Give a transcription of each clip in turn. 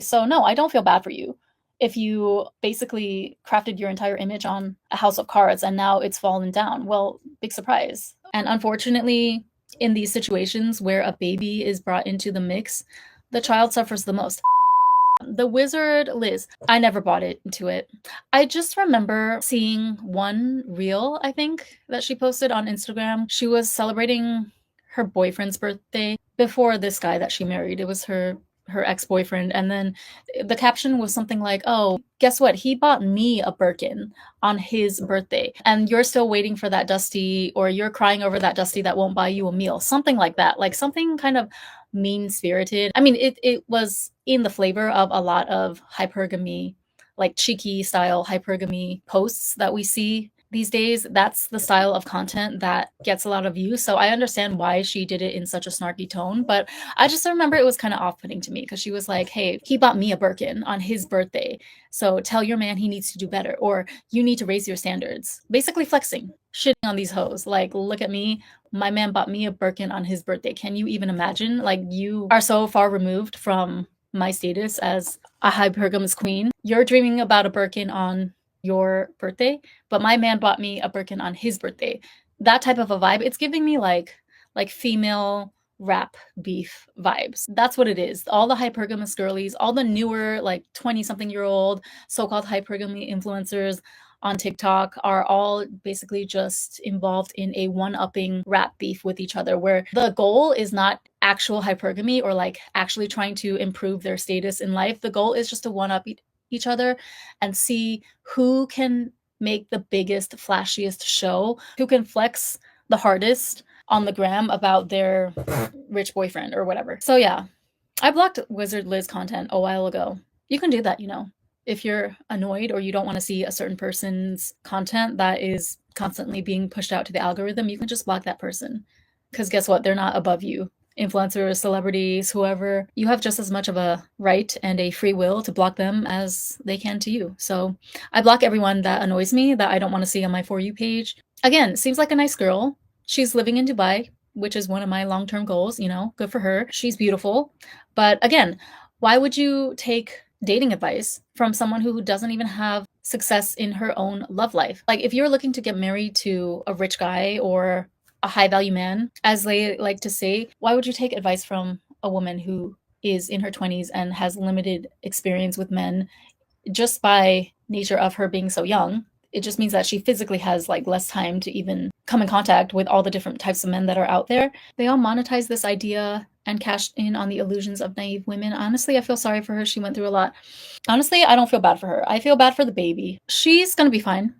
So no, I don't feel bad for you if you basically crafted your entire image on a house of cards and now it's fallen down. Well, big surprise. And unfortunately, in these situations where a baby is brought into the mix, the child suffers the most. The wizard Liz, I never bought into it. I just remember seeing one reel, I think, that she posted on Instagram. She was celebrating her boyfriend's birthday before this guy that she married. It was her ex-boyfriend, and then the caption was something like, "Oh, guess what? He bought me a Birkin on his birthday, and you're still waiting for that Dusty, or you're crying over that Dusty that won't buy you a meal." Something like that, like something kind of mean spirited. I mean, it was in the flavor of a lot of hypergamy, like cheeky style hypergamy posts that we see these days. That's the style of content that gets a lot of views. So I understand why she did it in such a snarky tone, but I just remember it was kind of off-putting to me because she was like, "Hey, he bought me a Birkin on his birthday. So tell your man he needs to do better, or you need to raise your standards." Basically flexing, shitting on these hoes. Like, look at me. My man bought me a Birkin on his birthday. Can you even imagine? Like, you are so far removed from my status as a hypergamous queen. You're dreaming about a Birkin on your birthday, but my man bought me a Birkin on his birthday. That type of a vibe. It's giving me like female rap beef vibes. That's what it is. All the hypergamous girlies, all the newer like 20 something year old so-called hypergamy influencers on TikTok are all basically just involved in a one-upping rap beef with each other, where the goal is not actual hypergamy or like actually trying to improve their status in life. The goal is just to one-up each other and see who can make the biggest, flashiest show, who can flex the hardest on the gram about their rich boyfriend or whatever. So yeah, I blocked Wizard Liz content a while ago. You can do that, you know. If you're annoyed or you don't want to see a certain person's content that is constantly being pushed out to the algorithm, you can just block that person. Because guess what? They're not above you. Influencers, celebrities, whoever, you have just as much of a right and a free will to block them as they can to you. So I block everyone that annoys me, that I don't want to see on my For You page. Again, seems like a nice girl. She's living in Dubai, which is one of my long term goals, you know, good for her. She's beautiful. But again, why would you take dating advice from someone who doesn't even have success in her own love life? Like, if you're looking to get married to a rich guy or a high value man, as they like to say, why would you take advice from a woman who is in her 20s and has limited experience with men just by nature of her being so young? It just means that she physically has like less time to even come in contact with all the different types of men that are out there. They all monetize this idea and cashed in on the illusions of naive women. Honestly, I feel sorry for her. She went through a lot. Honestly, I don't feel bad for her. I feel bad for the baby. She's gonna be fine.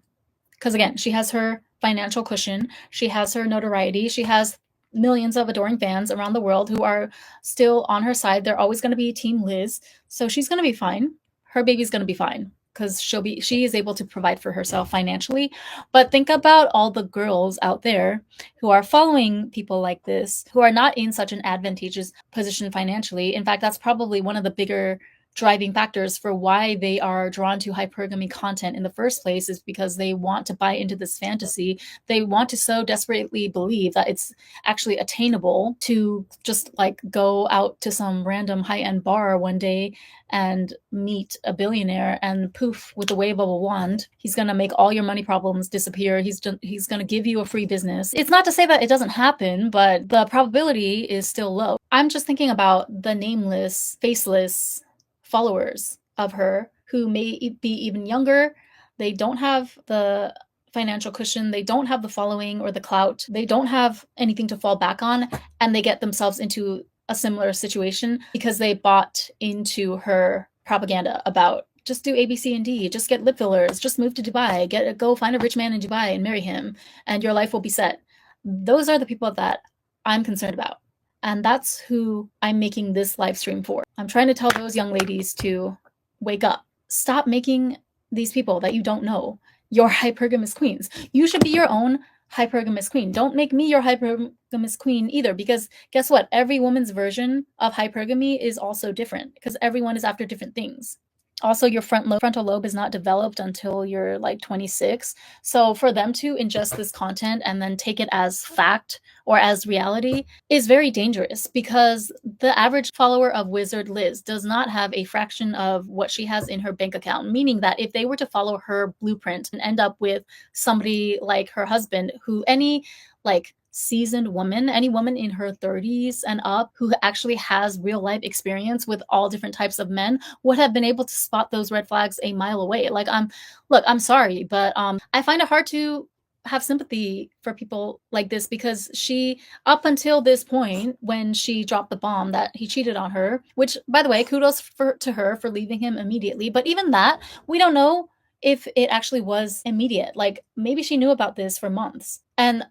Because again, she has her financial cushion, she has her notoriety, she has millions of adoring fans around the world who are still on her side. They're always going to be Team Liz. So she's going to be fine. Her baby's going to be fine because she is able to provide for herself financially. But think about all the girls out there who are following people like this, who are not in such an advantageous position financially. In fact, that's probably one of the bigger driving factors for why they are drawn to hypergamy content in the first place, is because they want to buy into this fantasy. They want to so desperately believe that it's actually attainable to just like go out to some random high-end bar one day and meet a billionaire, and poof, with the wave of a wand, he's going to make all your money problems disappear. He's going to give you a free business. It's not to say that it doesn't happen, but the probability is still low. I'm just thinking about the nameless, faceless followers of her who may be even younger. They don't have the financial cushion, they don't have the following or the clout, they don't have anything to fall back on, and they get themselves into a similar situation because they bought into her propaganda about just do A, B, C, and D, just get lip fillers, just move to Dubai, go find a rich man in Dubai and marry him, and your life will be set. Those are the people that I'm concerned about. And that's who I'm making this live stream for. I'm trying to tell those young ladies to wake up. Stop making these people that you don't know your hypergamous queens. You should be your own hypergamous queen. Don't make me your hypergamous queen either, because guess what? Every woman's version of hypergamy is also different because everyone is after different things. Also, your frontal lobe is not developed until you're like 26. So for them to ingest this content and then take it as fact or as reality is very dangerous, because the average follower of Wizard Liz does not have a fraction of what she has in her bank account, meaning that if they were to follow her blueprint and end up with somebody like her husband, who any like seasoned woman, any woman in her 30s and up who actually has real life experience with all different types of men, would have been able to spot those red flags a mile away. Like, I'm sorry, but I find it hard to have sympathy for people like this, because she, up until this point when she dropped the bomb that he cheated on her, which, by the way, kudos to her for leaving him immediately, but even that, we don't know if it actually was immediate. Like, maybe she knew about this for months. And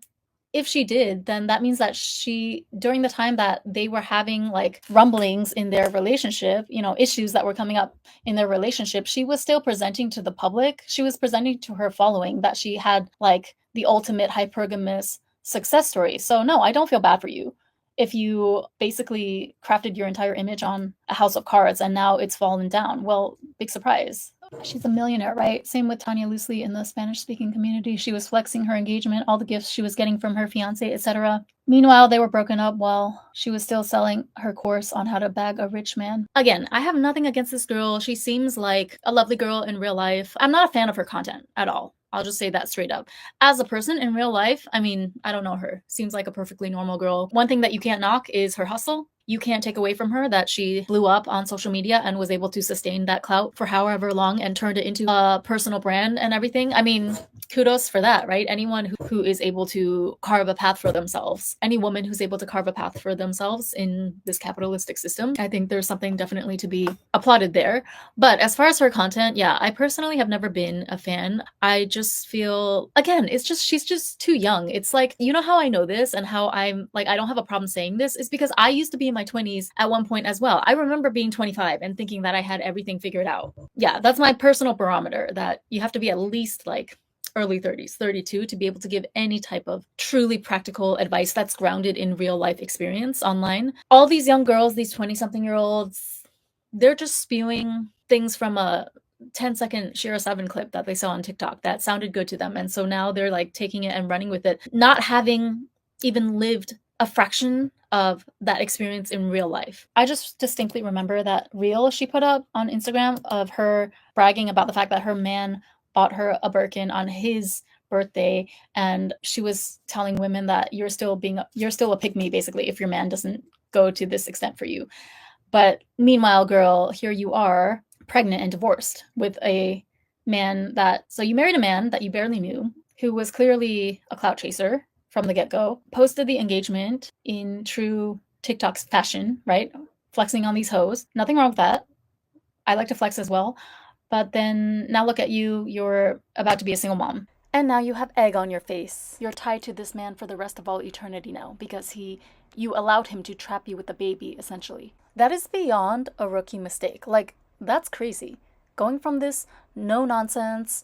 if she did, then that means that she, during the time that they were having like rumblings in their relationship, issues that were coming up in their relationship, she was still presenting to the public. She was presenting to her following that she had like the ultimate hypergamous success story. So no, I don't feel bad for you if you basically crafted your entire image on a house of cards and now it's fallen down. Well, big surprise. She's a millionaire, right? Same with Tanya Loosely in the Spanish-speaking community. She was flexing her engagement, all the gifts she was getting from her fiancé, etc. Meanwhile, they were broken up while she was still selling her course on how to bag a rich man. Again, I have nothing against this girl. She seems like a lovely girl in real life. I'm not a fan of her content at all. I'll just say that straight up. As a person in real life, I mean, I don't know her. Seems like a perfectly normal girl. One thing that you can't knock is her hustle. You can't take away from her that she blew up on social media and was able to sustain that clout for however long and turned it into a personal brand and everything. I mean, kudos for that, right? Anyone who is able to carve a path for themselves, any woman who's able to carve a path for themselves in this capitalistic system, I think there's something definitely to be applauded there. But as far as her content, yeah, I personally have never been a fan. I just feel, again, she's just too young. It's like, you know how I know this and how I'm like, I don't have a problem saying this, is because I used to be in my 20s at one point as well. I remember being 25 and thinking that I had everything figured out. Yeah, that's my personal barometer, that you have to be at least like early 30s, 32, to be able to give any type of truly practical advice that's grounded in real life experience online. All these young girls, these 20-something-year-olds, they're just spewing things from a 10-second Shira 7 clip that they saw on TikTok that sounded good to them. And so now they're like taking it and running with it, not having even lived a fraction of that experience in real life. I just distinctly remember that reel she put up on Instagram of her bragging about the fact that her man bought her a Birkin on his birthday, and she was telling women that you're still a pick me, basically, if your man doesn't go to this extent for you. But meanwhile, girl, here you are, pregnant and divorced with a man so you married a man that you barely knew, who was clearly a clout chaser from the get-go, posted the engagement in true TikTok fashion, right? Flexing on these hoes. Nothing wrong with that. I like to flex as well. But then now look at you, you're about to be a single mom. And now you have egg on your face. You're tied to this man for the rest of all eternity now, because you allowed him to trap you with a baby, essentially. That is beyond a rookie mistake. Like, that's crazy. Going from this no-nonsense,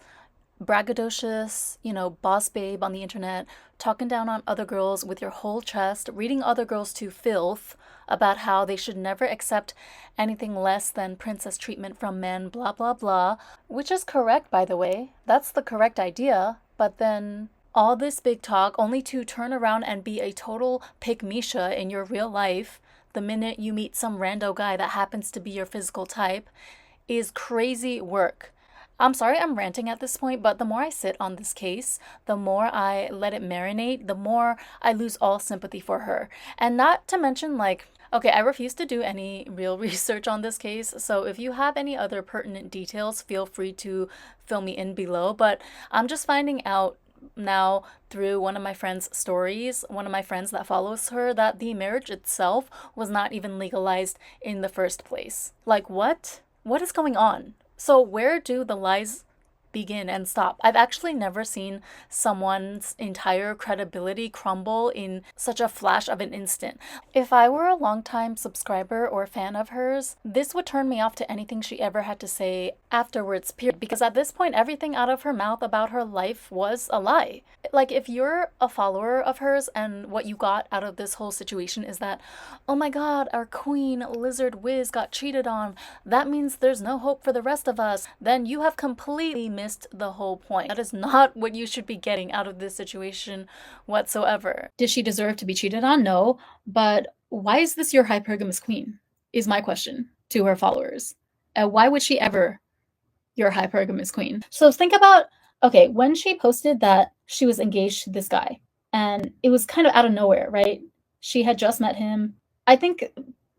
braggadocious, boss babe on the internet, talking down on other girls with your whole chest, reading other girls to filth about how they should never accept anything less than princess treatment from men, blah, blah, blah, which is correct, by the way. That's the correct idea. But then all this big talk only to turn around and be a total Pickmeisha in your real life the minute you meet some rando guy that happens to be your physical type is crazy work. I'm sorry I'm ranting at this point, but the more I sit on this case, the more I let it marinate, the more I lose all sympathy for her. And not to mention, like, okay, I refuse to do any real research on this case, so if you have any other pertinent details, feel free to fill me in below. But I'm just finding out now through one of my friend's stories, one of my friends that follows her, that the marriage itself was not even legalized in the first place. Like, what? What is going on? So where do the lies begin and stop? I've actually never seen someone's entire credibility crumble in such a flash of an instant. If I were a longtime subscriber or fan of hers, this would turn me off to anything she ever had to say afterwards, period. Because at this point, everything out of her mouth about her life was a lie. Like, if you're a follower of hers and what you got out of this whole situation is that, oh my god, our queen, Lizard Wiz, got cheated on, that means there's no hope for the rest of us, then you have completely missed the whole point. That is not what you should be getting out of this situation whatsoever. Did she deserve to be cheated on? No. But why is this your hypergamous queen? Is my question to her followers. Why would she ever your hypergamous queen? So think about, okay, when she posted that she was engaged to this guy, and it was kind of out of nowhere, right? She had just met him. I think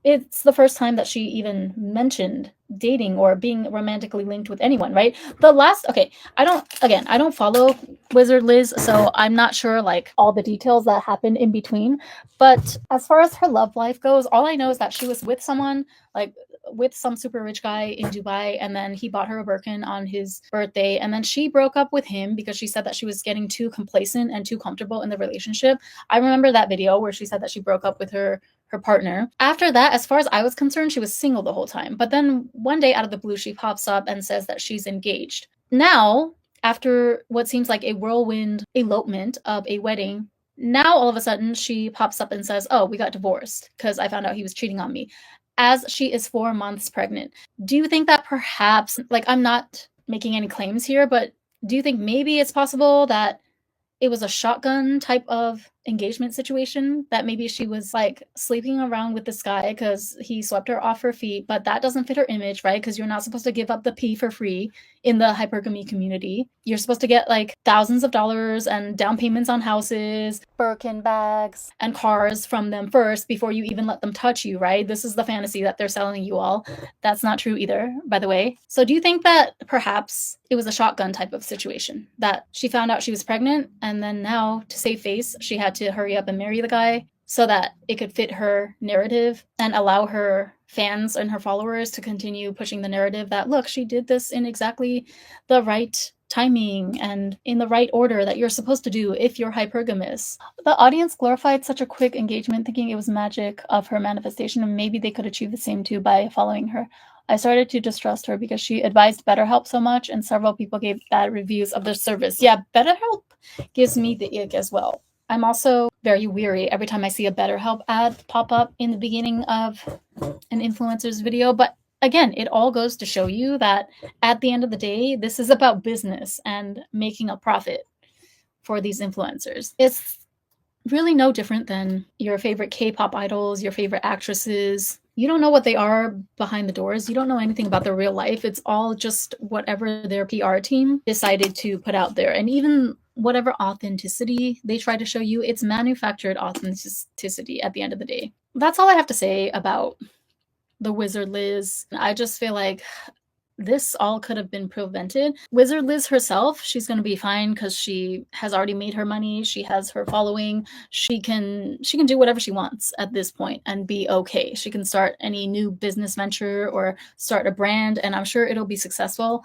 it's the first time that she even mentioned dating or being romantically linked with anyone, right? Okay, I don't follow Wizard Liz, so I'm not sure like all the details that happened in between. But as far as her love life goes, all I know is that she was with someone, like with some super rich guy in Dubai, and then he bought her a Birkin on his birthday, and then she broke up with him because she said that she was getting too complacent and too comfortable in the relationship. I remember that video where she said that she broke up with her partner. After that, as far as I was concerned, she was single the whole time. But then one day out of the blue, she pops up and says that she's engaged. Now, after what seems like a whirlwind elopement of a wedding, now all of a sudden she pops up and says, oh, we got divorced because I found out he was cheating on me, as she is 4 months pregnant. Do you think that perhaps, like, I'm not making any claims here, but do you think maybe it's possible that it was a shotgun type of engagement situation, that maybe she was like sleeping around with this guy because he swept her off her feet, but that doesn't fit her image, right? Because you're not supposed to give up the pee for free in the hypergamy community. You're supposed to get like thousands of dollars and down payments on houses, Birkin bags, and cars from them first before you even let them touch you, right? This is the fantasy that they're selling you all. That's not true either, by the way. So do you think that perhaps it was a shotgun type of situation, that she found out she was pregnant and then now to save face, she had to hurry up and marry the guy so that it could fit her narrative and allow her fans and her followers to continue pushing the narrative that, look, she did this in exactly the right timing and in the right order that you're supposed to do if you're hypergamous. The audience glorified such a quick engagement, thinking it was magic of her manifestation, and maybe they could achieve the same too by following her. I started to distrust her because she advised BetterHelp so much, and several people gave bad reviews of their service. Yeah, BetterHelp gives me the ick as well. I'm also very weary every time I see a BetterHelp ad pop up in the beginning of an influencer's video. But again, it all goes to show you that at the end of the day, this is about business and making a profit for these influencers. It's really no different than your favorite K-pop idols, your favorite actresses. You don't know what they are behind the doors. You don't know anything about their real life. It's all just whatever their PR team decided to put out there. And even whatever authenticity they try to show you, it's manufactured authenticity at the end of the day. That's all I have to say about the Wizard Liz. I just feel like this all could have been prevented. Wizard Liz herself, she's going to be fine because she has already made her money. She has her following. She can do whatever she wants at this point and be okay. She can start any new business venture or start a brand, and I'm sure it'll be successful.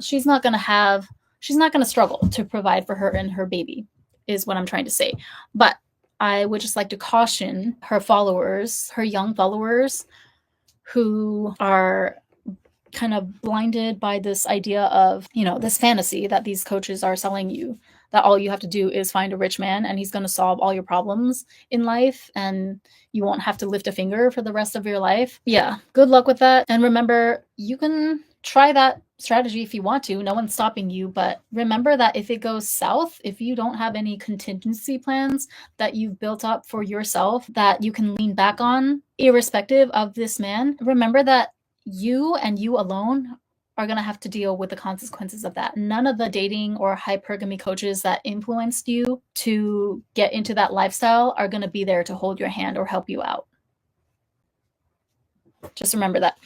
She's not going to struggle to provide for her and her baby, is what I'm trying to say. But I would just like to caution her followers, her young followers, who are kind of blinded by this idea of, this fantasy that these coaches are selling you, that all you have to do is find a rich man and he's going to solve all your problems in life and you won't have to lift a finger for the rest of your life. Yeah, good luck with that. And remember, you can try that strategy if you want to. No one's stopping you. But remember that if it goes south, if you don't have any contingency plans that you've built up for yourself that you can lean back on, irrespective of this man, remember that you and you alone are going to have to deal with the consequences of that. None of the dating or hypergamy coaches that influenced you to get into that lifestyle are going to be there to hold your hand or help you out. Just remember that.